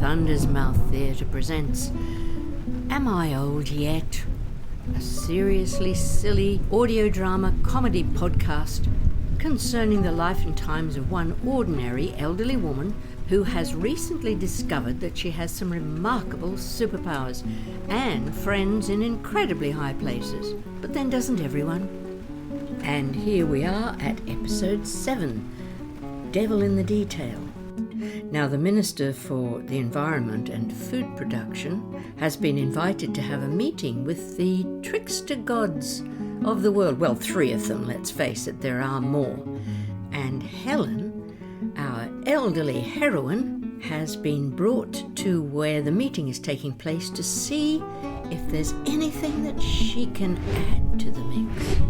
Thunder's Mouth Theatre presents Am I Old Yet? A seriously silly audio drama comedy podcast concerning the life and times of one ordinary elderly woman who has recently discovered that she has some remarkable superpowers and friends in incredibly high places. But then doesn't everyone? And here we are at episode 7, Devil in the Detail. Now, the Minister for the Environment and Food Production has been invited to have a meeting with the Trickster Gods of the world. Well, 3 of them, let's face it, there are more. And Helen, our elderly heroine, has been brought to where the meeting is taking place to see if there's anything that she can add to the mix.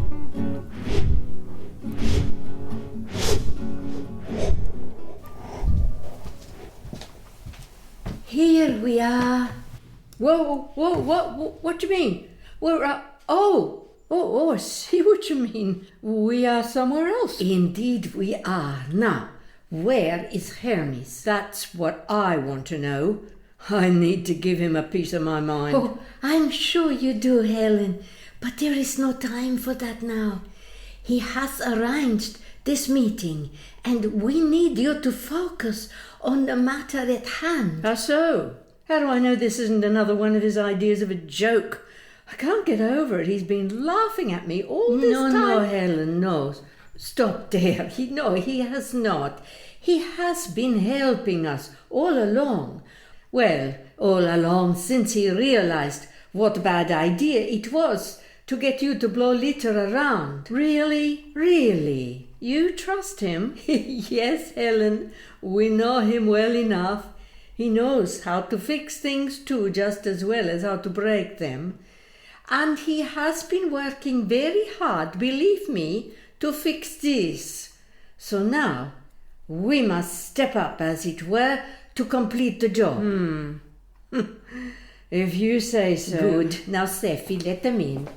Here we are. Whoa, what do you mean? We're I see what you mean. We are somewhere else. Indeed we are. Now, where is Hermes? That's what I want to know. I need to give him a piece of my mind. Oh, I'm sure you do, Helen. But there is no time for that now. He has arranged this meeting, and we need you to focus on the matter at hand. How so? How do I know this isn't another one of his ideas of a joke? I can't get over it. He's been laughing at me all this time. No, Helen, no. Stop there. He has not. He has been helping us all along. Well, all along since he realized what bad idea it was to get you to blow litter around. Really? You trust him? Yes, Helen. We know him well enough. He knows how to fix things too, just as well as how to break them. And he has been working very hard, believe me, to fix this. So now, we must step up, as it were, to complete the job. If you say so. Good. Now, Seffi, let them in.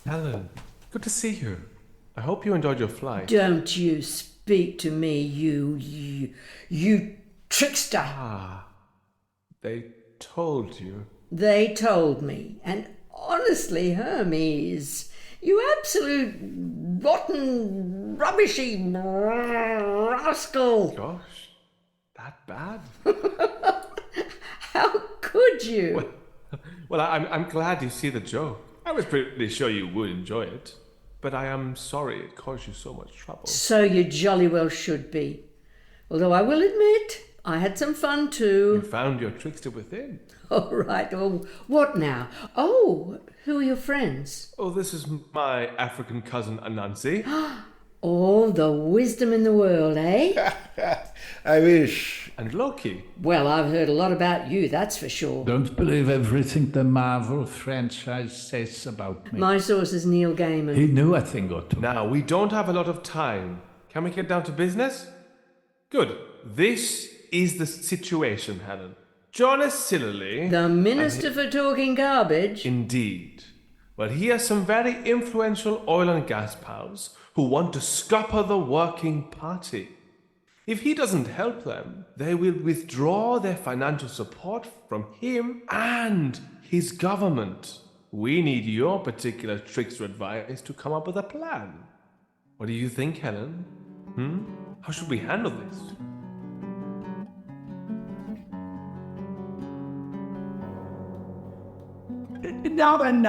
Helen, good to see you. I hope you enjoyed your flight. Don't you speak to me, you trickster. They told you. They told me. And honestly, Hermes, you absolute rotten, rubbishy rascal. Gosh, that bad? How could you? Well, I'm glad you see the joke. I was pretty sure you would enjoy it, but I am sorry it caused you so much trouble. So you jolly well should be. Although I will admit, I had some fun too. You found your trickster within. Oh, right. Oh, what now? Oh, who are your friends? Oh, this is my African cousin Anansi. All the wisdom in the world, eh? I wish. And Loki. Well, I've heard a lot about you, that's for sure. Don't believe everything the Marvel franchise says about me. My source is Neil Gaiman. He knew a thing or two. Now, we don't have a lot of time. Can we get down to business? Good. This is the situation, Helen. Jonas Sillerly... The Minister for Talking Garbage? Indeed. Well, he has some very influential oil and gas pals who want to scupper the working party. If he doesn't help them, they will withdraw their financial support from him and his government. We need your particular trickster advice to come up with a plan. What do you think, Helen? How should we handle this? Now then,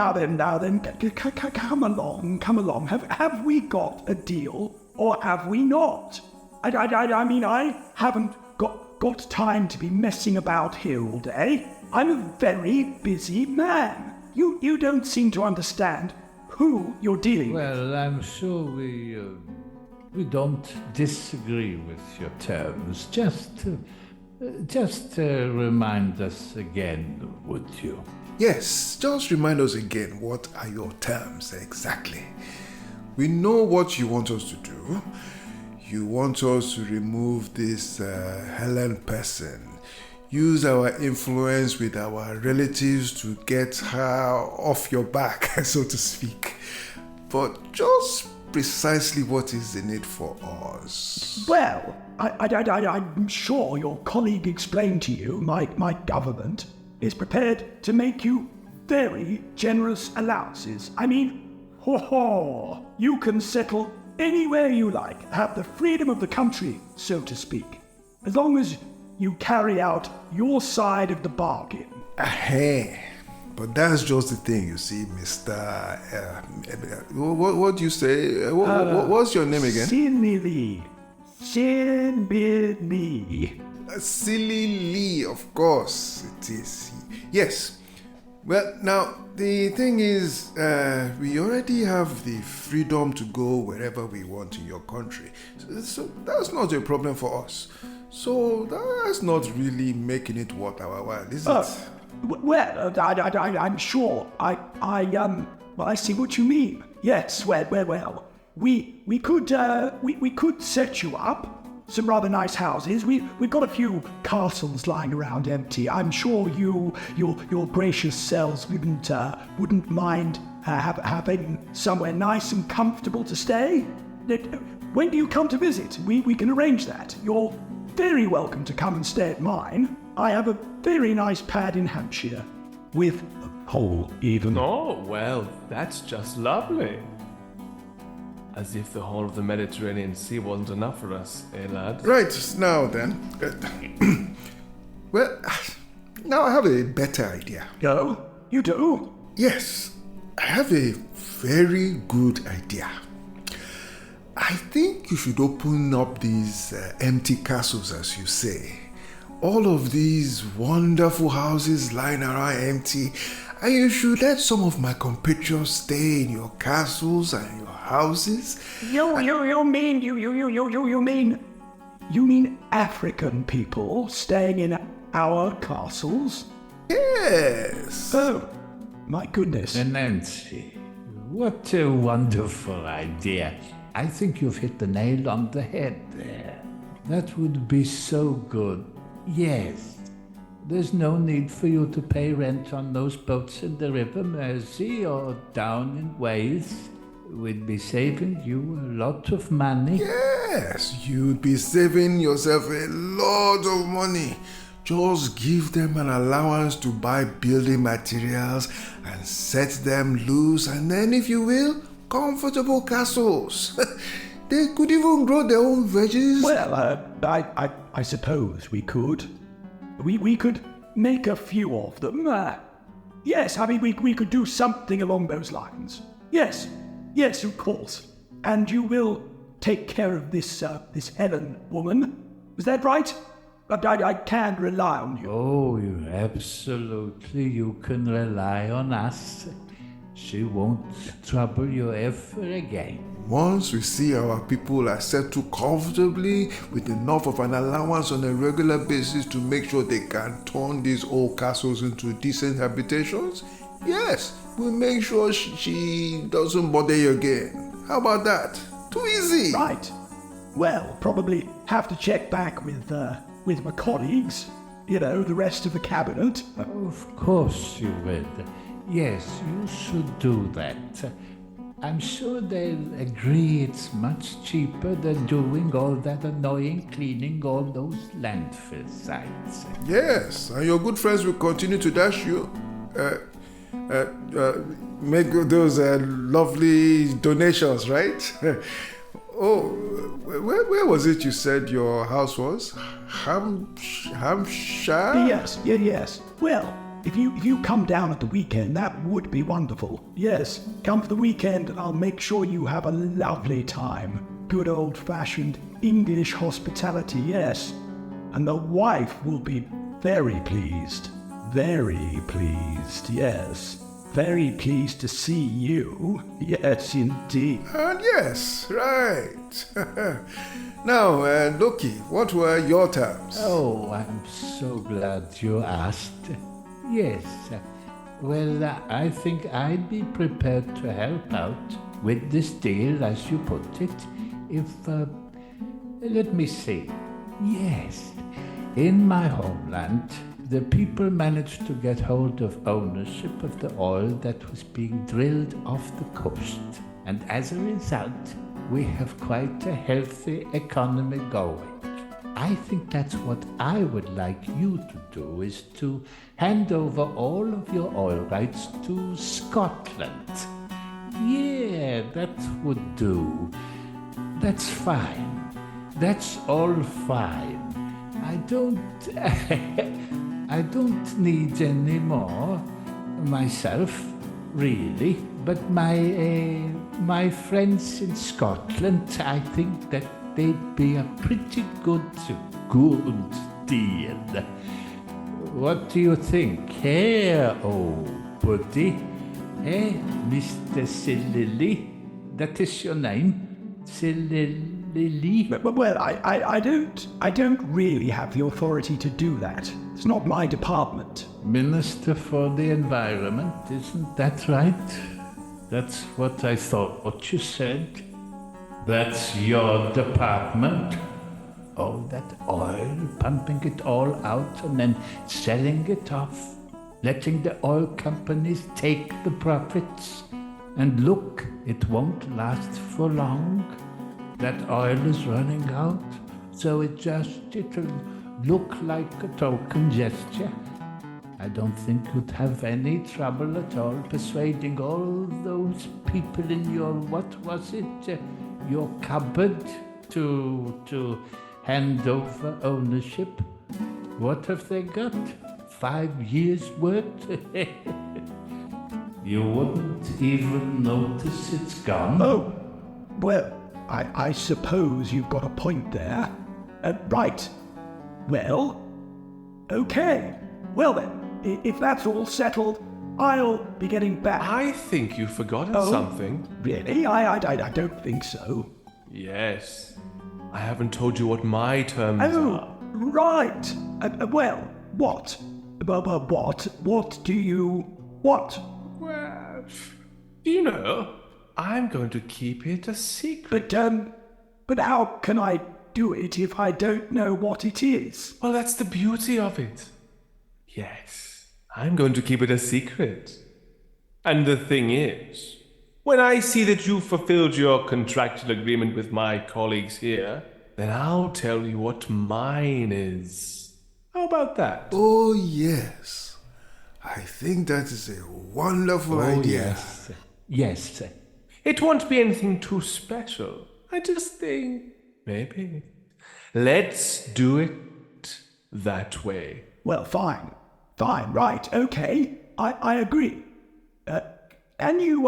come along. Have we got a deal or have we not? I mean, I haven't got time to be messing about here all day. I'm a very busy man. You don't seem to understand who you're dealing with. Well, I'm sure we don't disagree with your terms. Just remind us again, would you? Yes, just remind us again, what are your terms exactly? We know what you want us to do. You want us to remove this Helen person. use our influence with our relatives to get her off your back, so to speak. But just precisely what is in it for us? Well, I'm sure your colleague explained to you my government is prepared to make you very generous allowances. I mean, you can settle anywhere you like, have the freedom of the country, so to speak, as long as you carry out your side of the bargain. But that's just the thing, you see, Mr. What do you say? What's your name again? Silly Lee. Silly Lee, of course it is. Yes. Well, now, the thing is, we already have the freedom to go wherever we want in your country. So that's not a problem for us. So that's not really making it worth our while, is it? Well, I'm sure. I see what you mean. Yes, well. We could set you up some rather nice houses. We've got a few castles lying around empty. I'm sure your gracious selves wouldn't mind having somewhere nice and comfortable to stay. When do you come to visit? We can arrange that. You're very welcome to come and stay at mine. I have a very nice pad in Hampshire, with a pool even. Oh, well, that's just lovely. As if the whole of the Mediterranean Sea wasn't enough for us, eh, lad? Right, now then. Well, now I have a better idea. Oh, you do? Yes, I have a very good idea. I think you should open up these empty castles, as you say. All of these wonderful houses lying around empty, and you should let some of my compatriots stay in your castles and your houses. You mean African people staying in our castles? Yes. Oh, my goodness. Anansi, what a wonderful idea. I think you've hit the nail on the head there. That would be so good. Yes. There's no need for you to pay rent on those boats in the River Mersey or down in Wales. We'd be saving you a lot of money. Yes, you'd be saving yourself a lot of money. Just give them an allowance to buy building materials and set them loose, and then, if you will, comfortable castles. They could even grow their own veggies. Well, I suppose we could. We could make a few of them. Yes, I mean, we could do something along those lines. Yes, of course. And you will take care of this Helen woman. Is that right? I can rely on you. Oh, absolutely. You can rely on us. She won't trouble you ever again. Once we see our people are settled comfortably with enough of an allowance on a regular basis to make sure they can turn these old castles into decent habitations, yes, we'll make sure she doesn't bother you again. How about that? Too easy. Right. Well, probably have to check back with my colleagues, the rest of the cabinet. Of course you will. Yes, you should do that. I'm sure they'll agree it's much cheaper than doing all that annoying cleaning all those landfill sites. Yes, and your good friends will continue to dash you. Make those lovely donations, right? Oh, where was it you said your house was? Hampshire? Yes. Well, if you come down at the weekend, that would be wonderful. Yes, come for the weekend and I'll make sure you have a lovely time. Good old-fashioned English hospitality, yes. And the wife will be very pleased. Very pleased, yes. Very pleased to see you. Yes, indeed. And yes, right. Now, Loki, what were your terms? Oh, I'm so glad you asked. Yes. Well, I think I'd be prepared to help out with this deal, as you put it, if, let me see. Yes, In my homeland, the people managed to get hold of ownership of the oil that was being drilled off the coast. And as a result, we have quite a healthy economy going. I think that's what I would like you to do, is to hand over all of your oil rights to Scotland. Yeah, that would do. That's fine. That's all fine. I don't need any more myself, really. But my friends in Scotland, I think that they'd be a pretty good deal. What do you think? Hey, old buddy? Eh, Mr. Silly? That is your name? Silly? Well, I don't really have the authority to do that. It's not my department. Minister for the Environment, isn't that right? That's what I thought what you said. That's your department? Oh, that oil, pumping it all out and then selling it off, letting the oil companies take the profits. And look, it won't last for long. That oil is running out, so it'll look like a token gesture. I don't think you'd have any trouble at all persuading all those people in your, your cupboard to hand over ownership. What have they got? 5 years' worth? You wouldn't even notice it's gone. Oh, well, I suppose you've got a point there. Right. Well, okay. Well then, if that's all settled, I'll be getting back. I think you've forgotten something. Really? I don't think so. Yes. I haven't told you what my terms Oh, are. right. Well, what? What do you want? Well, you know, I'm going to keep it a secret. But how can I do it if I don't know what it is? Well, that's the beauty of it. Yes, I'm going to keep it a secret. And the thing is, when I see that you've fulfilled your contractual agreement with my colleagues here, then I'll tell you what mine is. How about that? Oh, yes. I think that is a wonderful idea. Yes. It won't be anything too special. I just think, maybe. Let's do it that way. Well, fine, right, okay, I agree. Can you,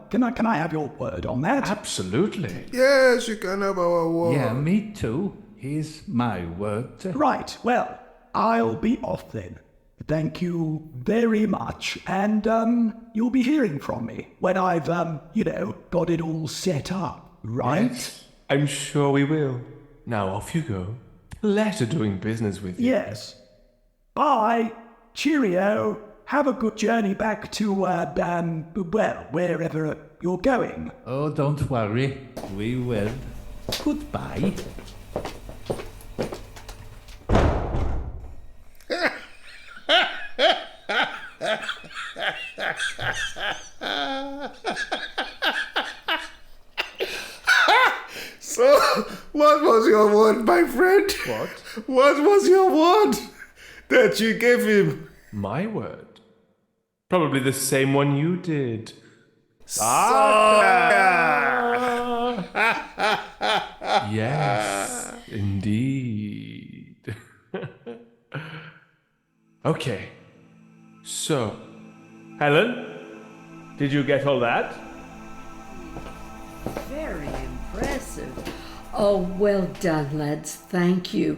can I have your word on that? Absolutely. Yes, you can have our word. Yeah, me too. Here's my word. Right, well, I'll be off then. Thank you very much, and, you'll be hearing from me when I've, got it all set up, right? Yes, I'm sure we will. Now off you go. Pleasure doing business with you. Yes. Bye. Cheerio. Have a good journey back to, wherever you're going. Oh, don't worry. We will. Goodbye. So, what was your word, my friend? What? What was your word that you gave him? My word? Probably the same one you did. Yes, indeed. Okay. So, Helen, did you get all that? Very impressive. Oh, well done, lads. Thank you.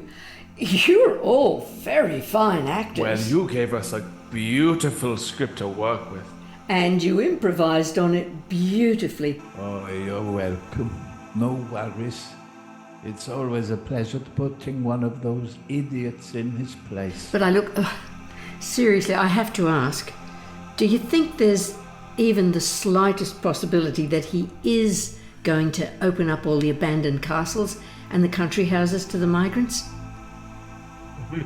You're all very fine actors. Well, you gave us a beautiful script to work with. And you improvised on it beautifully. Oh, you're welcome. No worries. It's always a pleasure putting one of those idiots in his place. But seriously, I have to ask, do you think there's even the slightest possibility that he is going to open up all the abandoned castles and the country houses to the migrants? Not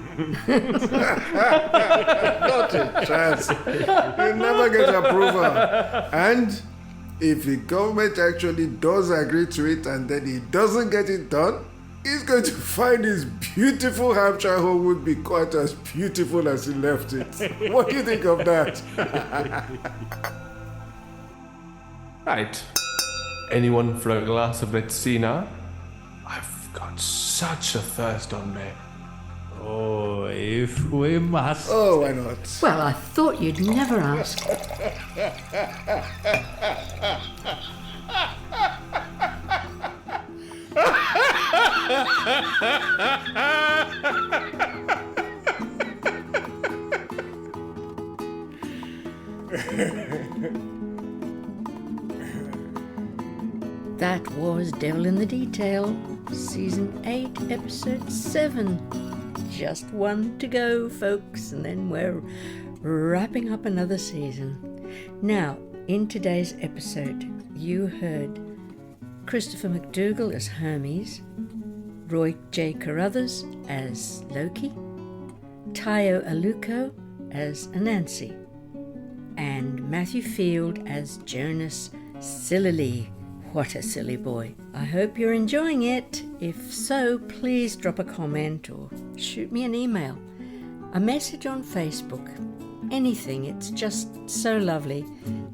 a chance. You never get approval. And if the government actually does agree to it and then he doesn't get it done, he's going to find his beautiful Hampshire home would be quite as beautiful as he left it. What do you think of that? Right. Anyone for a glass of Retsina? I've got such a thirst on me. Oh, if we must. Oh, why not? Well, I thought you'd never ask. That was Devil in the Detail, Season 8, Episode 7. Just one to go, folks, and then we're wrapping up another season. Now, in today's episode, you heard Christopher McDougall as Hermes, Roy J. Carruthers as Loki, Tayo Aluko as Anansi, and Matthew Field as Jonas Sillily. What a silly boy. I hope you're enjoying it. If so, please drop a comment or shoot me an email, a message on Facebook, anything. It's just so lovely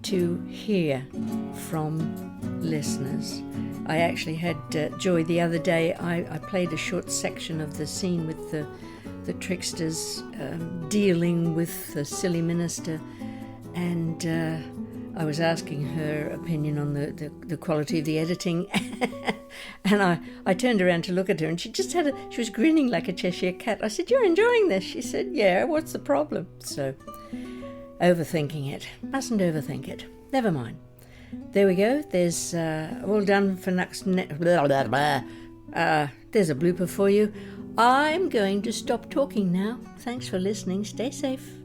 to hear from listeners. I actually had joy the other day. I played a short section of the scene with the tricksters dealing with the silly minister, and I was asking her opinion on the quality of the editing, and I turned around to look at her, and she was grinning like a Cheshire cat. I said, "You're enjoying this?" She said, "Yeah, what's the problem?" So, overthinking it. Mustn't overthink it. Never mind. There we go. There's all done for next... there's a blooper for you. I'm going to stop talking now. Thanks for listening. Stay safe.